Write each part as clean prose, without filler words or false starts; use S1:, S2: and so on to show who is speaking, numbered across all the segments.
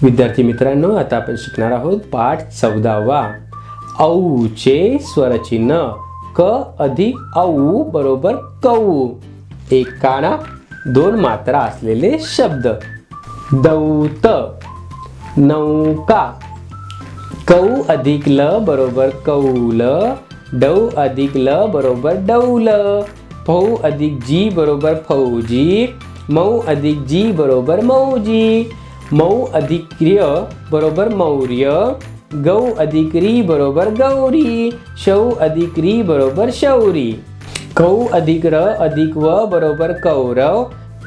S1: विद्यार्थी मित्रांनो, आता आपण शिकणार आहोत पाठ 14वा. औचे स्वरचिन्ह क अधिक औ बरोबर कौ. एक काना दोन मात्रा असलेले शब्द. दौत, नौका. कौ अधिक ल बरोबर कौल. डौ अधिक ल बरोबर डौल. फौ अधिक जी बरोबर फौजी. मौ अधिक जी बरोबर मौजी. मौ अधिक क्रिय बरोबर मौर्य. गौ अधिक री बरोबर गौरी. शौ अधिक री बरोबर शौरी. कौ अधिक र अधिक व बरोबर कौरव.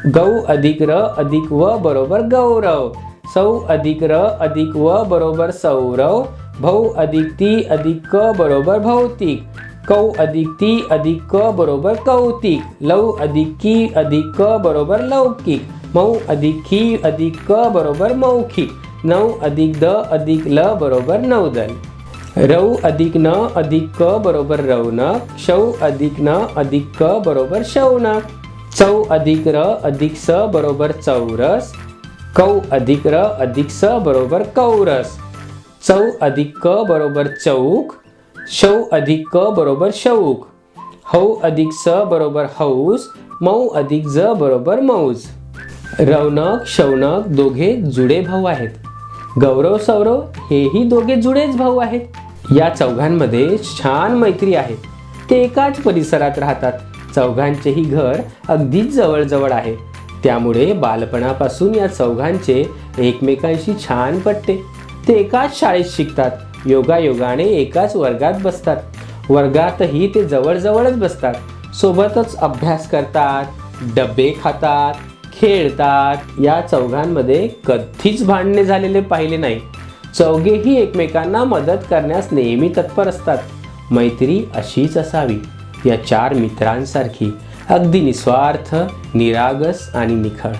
S1: गौ अधिक र अधिक व बरोबर गौरव. सौ अधिक र अधिक व बरोबर सौरव. भौ अधिक ती अधिक क बरोबर भौतिक. कौ अधिक ती अधिक क बरोबर कौतिक. लौ अधिक की अधिक क बरोबर लौकिक. मौ अधिक खी अधिक क बरोबर मौखिक. नौ अधिक द अधिक ल बरोबर नौदल. रौ अधिक न अधिक क बरोबर रौनक. शौ अधिक न अधिक क बरोबर शौनक. चौ अधिक र अधिक स बरोबर चौरस. कौ अधिक र अधिक स बरोबर कौरस. चौ अधिक क बरोबर चौक. शौ अधिक क बरोबर शौक. हौ अधिक स बरोबर हौस. मौ अधिक ज बरोबर मौज. रौनक शौनक दोघे जुळे भाऊ आहेत. गौरव सौरव हेही दोघे जुळेच भाऊ आहेत. या चौघांमध्ये छान मैत्री आहे. ते एकाच परिसरात राहतात. चौघांचेही घर अगदीच जवळजवळ आहे. त्यामुळे बालपणापासून या चौघांचे एकमेकांशी छान पटते. ते एकाच शाळेत शिकतात. योगायोगाने एकाच वर्गात बसतात. वर्गातही ते जवळजवळच बसतात. सोबतच अभ्यास करतात, डबे खातात, खेळतात. या चौघांमध्ये कधीच भांडणे झालेले पाहिले नाही. चौघेही एकमेकांना मदत करण्यास नेहमी तत्पर असतात. मैत्री अशीच असावी. या चार मित्रांसारखी अगदी निस्वार्थ, निरागस आणि निखळ.